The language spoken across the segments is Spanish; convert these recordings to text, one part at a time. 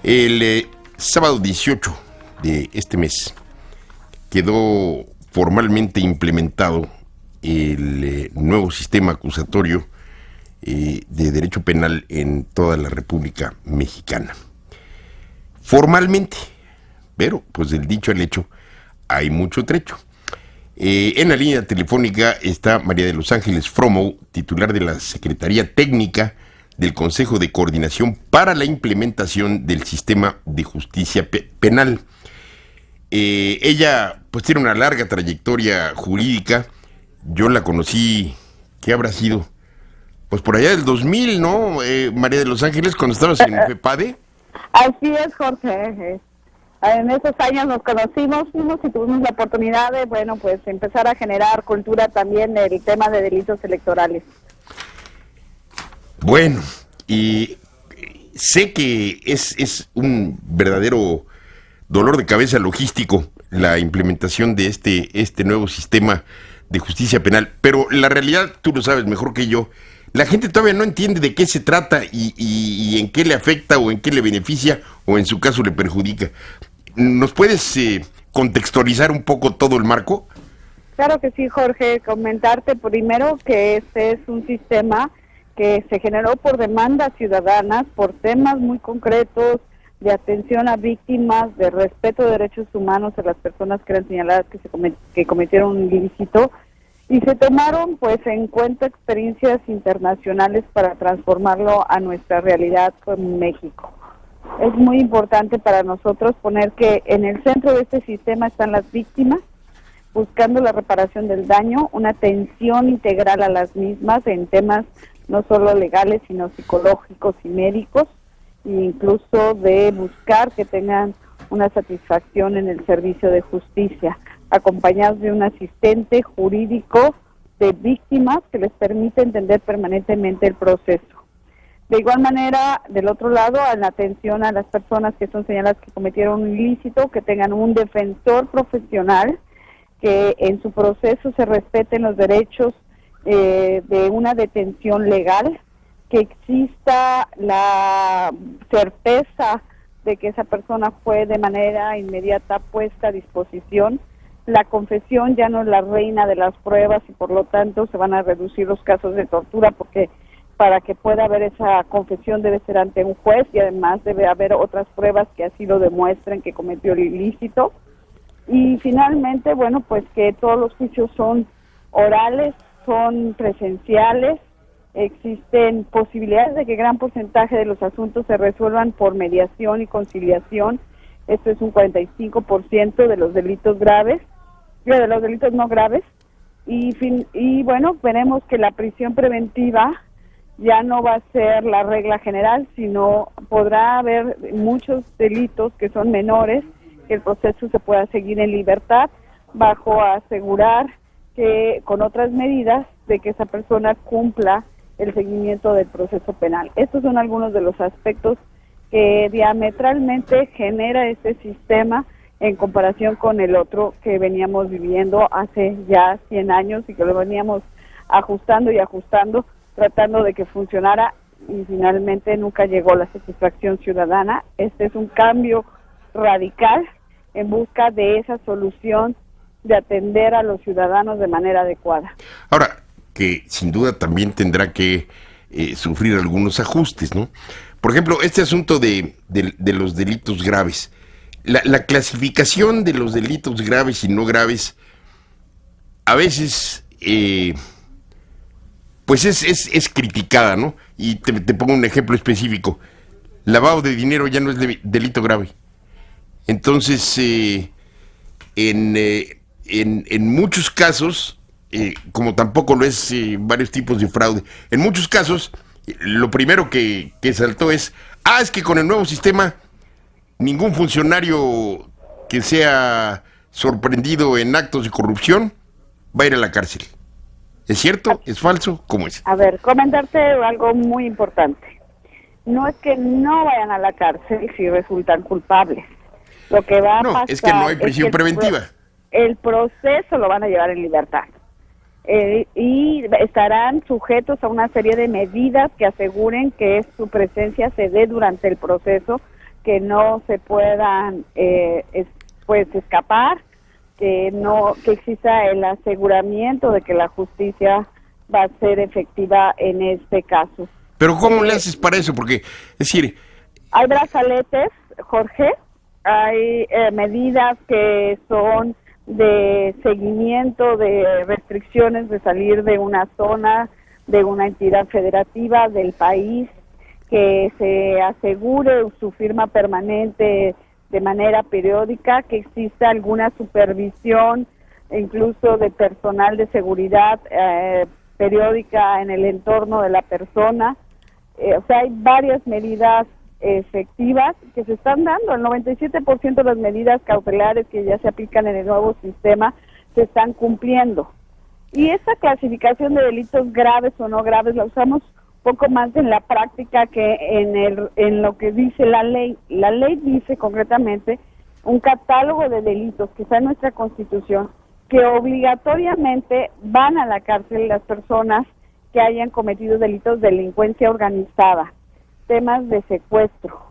El sábado 18 de este mes quedó formalmente implementado el nuevo sistema acusatorio de derecho penal en toda la República Mexicana. Formalmente, pero pues del dicho al hecho hay mucho trecho. En la línea telefónica está María de los Ángeles Fromo, titular de la Secretaría Técnica del Consejo de Coordinación para la Implementación del Sistema de Justicia Penal. Ella pues tiene una larga trayectoria jurídica. Yo la conocí, ¿qué habrá sido? Pues por allá del 2000, ¿no? María de los Ángeles, cuando estabas en FEPADE. Así es, Jorge. En esos años nos conocimos y tuvimos la oportunidad de, bueno, pues empezar a generar cultura también del tema de delitos electorales. Bueno, y sé que es un verdadero dolor de cabeza logístico la implementación de este nuevo sistema de justicia penal, pero la realidad, tú lo sabes mejor que yo, la gente todavía no entiende de qué se trata y en qué le afecta o en qué le beneficia o en su caso le perjudica. ¿Nos puedes contextualizar un poco todo el marco? Claro que sí, Jorge. Comentarte primero que este es un sistema que se generó por demandas ciudadanas, por temas muy concretos de atención a víctimas, de respeto de derechos humanos de las personas que eran señaladas que cometieron un ilícito, y se tomaron pues en cuenta experiencias internacionales para transformarlo a nuestra realidad con México. Es muy importante para nosotros poner que en el centro de este sistema están las víctimas, buscando la reparación del daño, una atención integral a las mismas en temas no solo legales, sino psicológicos y médicos, e incluso de buscar que tengan una satisfacción en el servicio de justicia, acompañados de un asistente jurídico de víctimas que les permite entender permanentemente el proceso. De igual manera, del otro lado, a la atención a las personas que son señaladas que cometieron un ilícito, que tengan un defensor profesional, que en su proceso se respeten los derechos de una detención legal, que exista la certeza de que esa persona fue de manera inmediata puesta a disposición. La confesión ya no es la reina de las pruebas y por lo tanto se van a reducir los casos de tortura, porque para que pueda haber esa confesión debe ser ante un juez y además debe haber otras pruebas que así lo demuestren que cometió el ilícito. Y finalmente, bueno, pues que todos los juicios son orales, son presenciales, existen posibilidades de que gran porcentaje de los asuntos se resuelvan por mediación y conciliación. Esto es un 45% de los delitos graves, de los delitos no graves. Y bueno, veremos que la prisión preventiva ya no va a ser la regla general, sino podrá haber muchos delitos que son menores, que el proceso se pueda seguir en libertad, bajo asegurar que con otras medidas de que esa persona cumpla el seguimiento del proceso penal. Estos son algunos de los aspectos que diametralmente genera este sistema en comparación con el otro que veníamos viviendo hace ya 100 años y que lo veníamos ajustando y ajustando, tratando de que funcionara y finalmente nunca llegó la satisfacción ciudadana. Este es un cambio radical en busca de esa solución de atender a los ciudadanos de manera adecuada. Ahora, que sin duda también tendrá que sufrir algunos ajustes, ¿no? Por ejemplo, este asunto de los delitos graves, la clasificación de los delitos graves y no graves, a veces, pues es criticada, ¿no? Y te pongo un ejemplo específico. Lavado de dinero ya no es delito grave. Entonces, en muchos casos, como tampoco lo es varios tipos de fraude, en muchos casos, lo primero que saltó es que con el nuevo sistema, ningún funcionario que sea sorprendido en actos de corrupción va a ir a la cárcel. ¿Es cierto? ¿Es falso? ¿Cómo es? A ver, comentarte algo muy importante. No es que no vayan a la cárcel si resultan culpables. Lo que va a pasar es que no hay prisión preventiva. El proceso lo van a llevar en libertad. Y estarán sujetos a una serie de medidas que aseguren que su presencia se dé durante el proceso que no se puedan escapar, que exista el aseguramiento de que la justicia va a ser efectiva en este caso. Pero ¿cómo le haces para eso? Porque, es decir... Hay brazaletes, Jorge, hay medidas que son de seguimiento de restricciones de salir de una zona, de una entidad federativa del país, que se asegure su firma permanente de manera periódica, que exista alguna supervisión, incluso de personal de seguridad periódica en el entorno de la persona. O sea, hay varias medidas efectivas que se están dando. El 97% de las medidas cautelares que ya se aplican en el nuevo sistema se están cumpliendo. Y esta clasificación de delitos graves o no graves la usamos poco más en la práctica que en lo que dice la ley. La ley dice concretamente un catálogo de delitos que está en nuestra Constitución, que obligatoriamente van a la cárcel las personas que hayan cometido delitos de delincuencia organizada, temas de secuestro,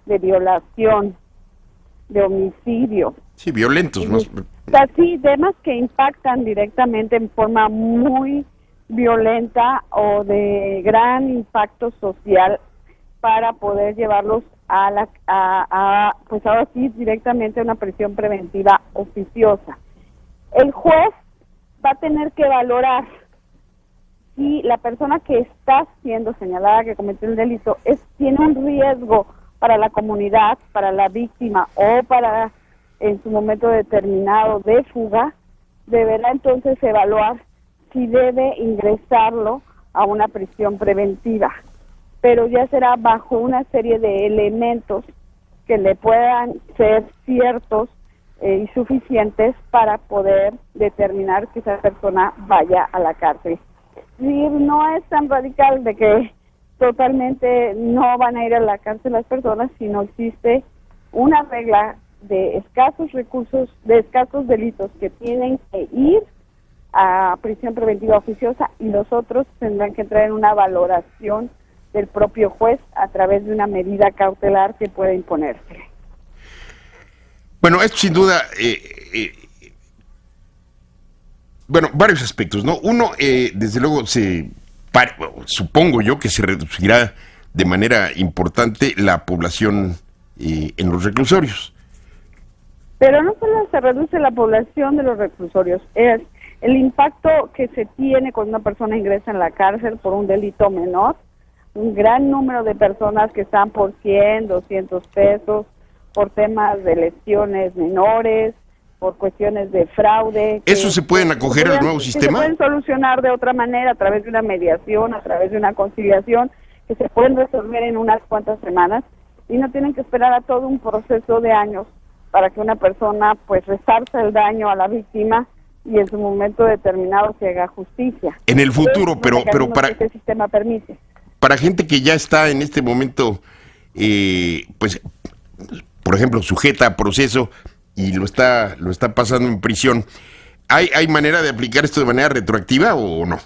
de violación, de homicidio. Sí, violentos, ¿no? Sí, temas que impactan directamente en forma muy violenta o de gran impacto social, para poder llevarlos pues ahora sí directamente a una prisión preventiva oficiosa. El juez va a tener que valorar si la persona que está siendo señalada que cometió el delito tiene un riesgo para la comunidad, para la víctima o para en su momento determinado de fuga. Deberá entonces evaluar si debe ingresarlo a una prisión preventiva, pero ya será bajo una serie de elementos que le puedan ser ciertos y suficientes para poder determinar que esa persona vaya a la cárcel. Y no es tan radical de que totalmente no van a ir a la cárcel las personas, sino existe una regla de escasos recursos, de escasos delitos que tienen que ir a prisión preventiva oficiosa, y los otros tendrán que entrar en una valoración del propio juez a través de una medida cautelar que puede imponerse. Bueno, esto sin duda, varios aspectos, ¿no? Uno, desde luego, supongo yo que se reducirá de manera importante la población en los reclusorios. Pero no solo se reduce la población de los reclusorios, es el impacto que se tiene cuando una persona ingresa en la cárcel por un delito menor. Un gran número de personas que están por 100, 200 pesos, por temas de lesiones menores, por cuestiones de fraude. ¿Eso se pueden acoger al nuevo sistema? Se pueden solucionar de otra manera, a través de una mediación, a través de una conciliación, que se pueden resolver en unas cuantas semanas, y no tienen que esperar a todo un proceso de años para que una persona pues resarza el daño a la víctima y en su momento determinado se haga justicia. En el futuro, pero para este sistema permite. Para gente que ya está en este momento, pues, por ejemplo, sujeta a proceso y lo está pasando en prisión, ¿hay manera de aplicar esto de manera retroactiva o no?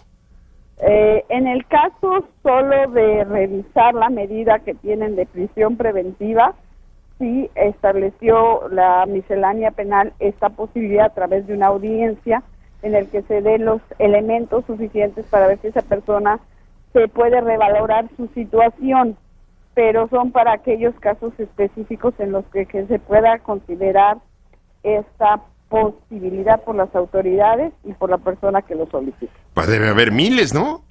En el caso solo de revisar la medida que tienen de prisión preventiva, sí estableció la miscelánea penal esta posibilidad a través de una audiencia en el que se den los elementos suficientes para ver si esa persona se puede revalorar su situación, pero son para aquellos casos específicos en los que se pueda considerar esta posibilidad por las autoridades y por la persona que lo solicite. Pues debe haber miles, ¿no?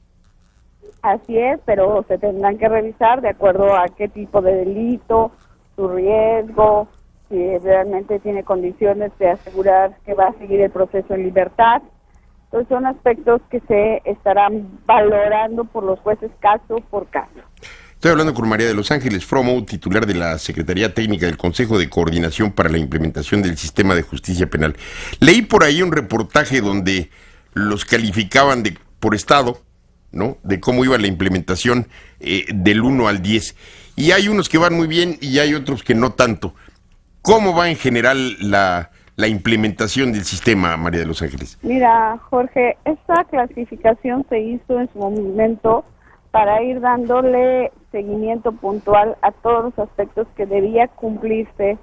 Así es, pero se tendrán que revisar de acuerdo a qué tipo de delito, su riesgo, si realmente tiene condiciones de asegurar que va a seguir el proceso en libertad. Entonces son aspectos que se estarán valorando por los jueces caso por caso. Estoy hablando con María de los Ángeles Fromo, titular de la Secretaría Técnica del Consejo de Coordinación para la Implementación del Sistema de Justicia Penal. Leí por ahí un reportaje donde los calificaban por estado, ¿no?, de cómo iba la implementación del 1 al 10. Y hay unos que van muy bien y hay otros que no tanto. ¿Cómo va en general la implementación del sistema, María de los Ángeles? Mira, Jorge, esta clasificación se hizo en su momento para ir dándole seguimiento puntual a todos los aspectos que debía cumplirse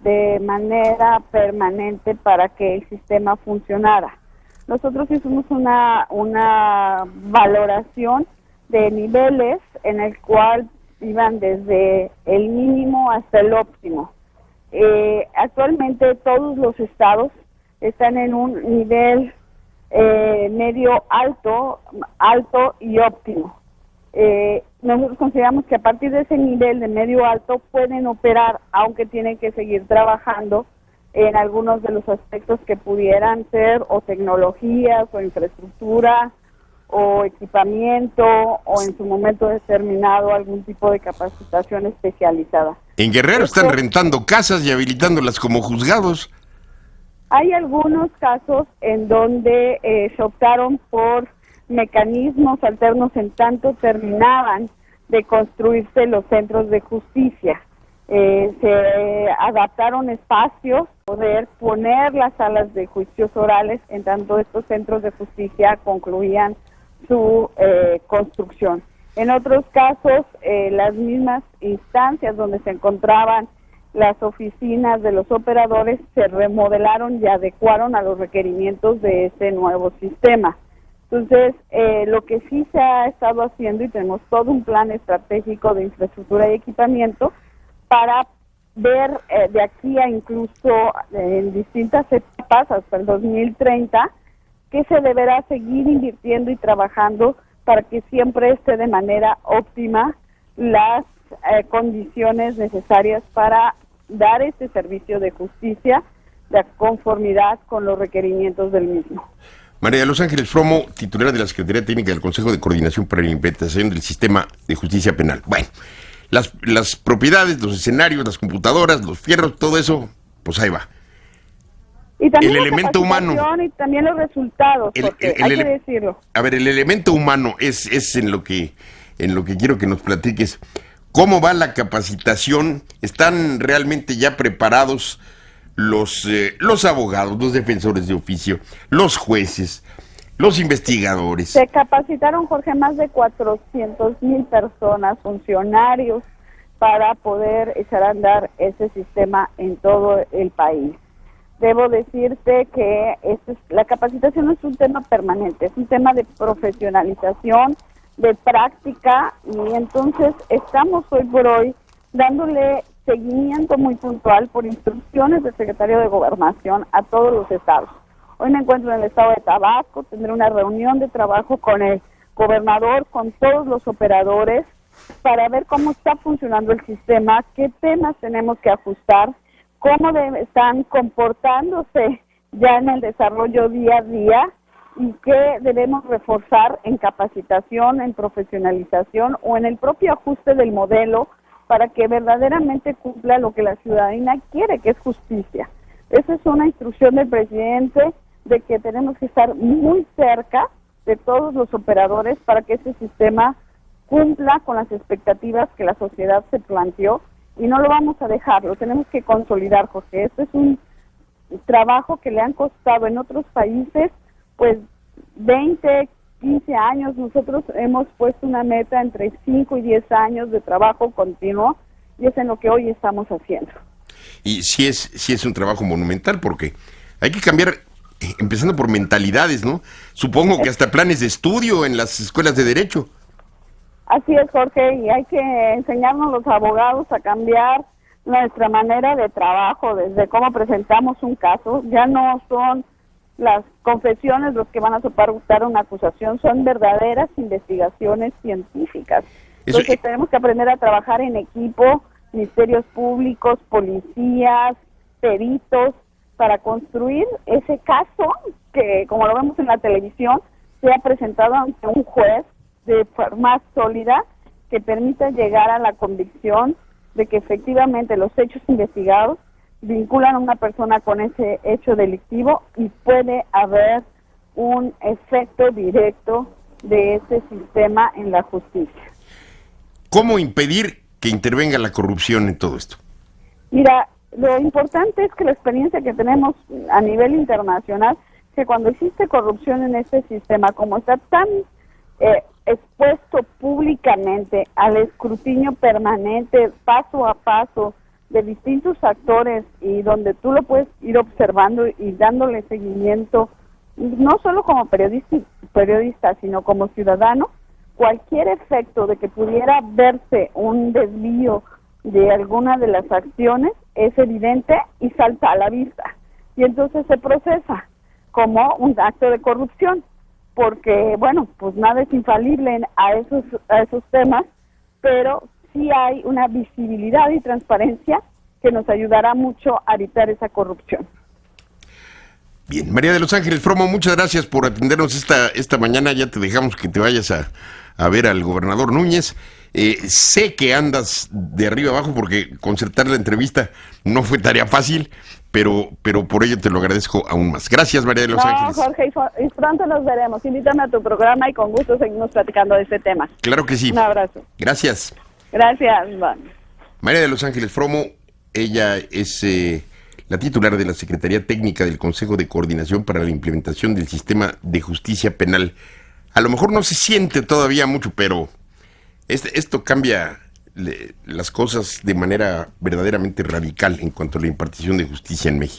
de manera permanente para que el sistema funcionara. Nosotros hicimos una valoración de niveles en el cual iban desde el mínimo hasta el óptimo. Actualmente todos los estados están en un nivel medio alto y óptimo. Nosotros consideramos que a partir de ese nivel de medio alto pueden operar, aunque tienen que seguir trabajando en algunos de los aspectos que pudieran ser o tecnologías o infraestructura o equipamiento o en su momento determinado algún tipo de capacitación especializada. En Guerrero están rentando casas y habilitándolas como juzgados. Hay algunos casos en donde se optaron por mecanismos alternos en tanto terminaban de construirse los centros de justicia. Se adaptaron espacios, poder poner las salas de juicios orales en tanto estos centros de justicia concluían su construcción. En otros casos, las mismas instancias donde se encontraban las oficinas de los operadores se remodelaron y adecuaron a los requerimientos de ese nuevo sistema. Entonces, lo que sí se ha estado haciendo, y tenemos todo un plan estratégico de infraestructura y equipamiento para ver de aquí a incluso en distintas etapas hasta el 2030, que se deberá seguir invirtiendo y trabajando para que siempre esté de manera óptima las condiciones necesarias para dar este servicio de justicia de conformidad con los requerimientos del mismo. María de los Ángeles Fromo, titular de la Secretaría Técnica del Consejo de Coordinación para la Implementación del Sistema de Justicia Penal. Bueno, las propiedades, los escenarios, las computadoras, los fierros, todo eso, pues ahí va. Y también el elemento humano y también los resultados, porque hay que decirlo. A ver, el elemento humano es en lo que quiero que nos platiques. ¿Cómo va la capacitación? ¿Están realmente ya preparados los abogados, los defensores de oficio, los jueces, los investigadores? Se capacitaron, Jorge, más de 400,000 personas, funcionarios, para poder echar a andar ese sistema en todo el país. Debo decirte que la capacitación no es un tema permanente, es un tema de profesionalización, de práctica, y entonces estamos hoy por hoy dándole seguimiento muy puntual por instrucciones del secretario de Gobernación a todos los estados. Hoy me encuentro en el estado de Tabasco, tendré una reunión de trabajo con el gobernador, con todos los operadores, para ver cómo está funcionando el sistema, qué temas tenemos que ajustar, cómo están comportándose ya en el desarrollo día a día y qué debemos reforzar en capacitación, en profesionalización o en el propio ajuste del modelo para que verdaderamente cumpla lo que la ciudadanía quiere, que es justicia. Esa es una instrucción del presidente de que tenemos que estar muy cerca de todos los operadores para que ese sistema cumpla con las expectativas que la sociedad se planteó, y no lo vamos a dejar, lo tenemos que consolidar, porque este es un trabajo que le han costado en otros países pues 20, 15 años. Nosotros hemos puesto una meta entre 5 y 10 años de trabajo continuo, y es en lo que hoy estamos haciendo. Y sí es un trabajo monumental, porque hay que cambiar, empezando por mentalidades, ¿no? Supongo que hasta planes de estudio en las escuelas de derecho. Así es, Jorge, y hay que enseñarnos los abogados a cambiar nuestra manera de trabajo, desde cómo presentamos un caso. Ya no son las confesiones los que van a soportar una acusación, son verdaderas investigaciones científicas. Entonces tenemos que aprender a trabajar en equipo, ministerios públicos, policías, peritos, para construir ese caso que, como lo vemos en la televisión, sea presentado ante un juez de forma sólida que permita llegar a la convicción de que efectivamente los hechos investigados vinculan a una persona con ese hecho delictivo y puede haber un efecto directo de ese sistema en la justicia. ¿Cómo impedir que intervenga la corrupción en todo esto? Mira, lo importante es que la experiencia que tenemos a nivel internacional, que cuando existe corrupción en este sistema, como está tan expuesto públicamente al escrutinio permanente, paso a paso, de distintos actores, y donde tú lo puedes ir observando y dándole seguimiento, no solo como periodista, sino como ciudadano, cualquier efecto de que pudiera verse un desvío de alguna de las acciones es evidente y salta a la vista. Y entonces se procesa como un acto de corrupción, porque, bueno, pues nada es infalible a esos temas, pero sí hay una visibilidad y transparencia que nos ayudará mucho a evitar esa corrupción. Bien, María de Los Ángeles Fromo, muchas gracias por atendernos esta mañana. Ya te dejamos que te vayas a ver al gobernador Núñez. Sé que andas de arriba abajo porque concertar la entrevista no fue tarea fácil, pero por ello te lo agradezco aún más. Gracias, María de Los Ángeles. Jorge, y pronto nos veremos. Invítame a tu programa y con gusto seguimos platicando de este tema. Claro que sí. Un abrazo. Gracias. Gracias, Iván. María de Los Ángeles Fromo, ella es la titular de la Secretaría Técnica del Consejo de Coordinación para la Implementación del Sistema de Justicia Penal. A lo mejor no se siente todavía mucho, pero esto cambia las cosas de manera verdaderamente radical en cuanto a la impartición de justicia en México.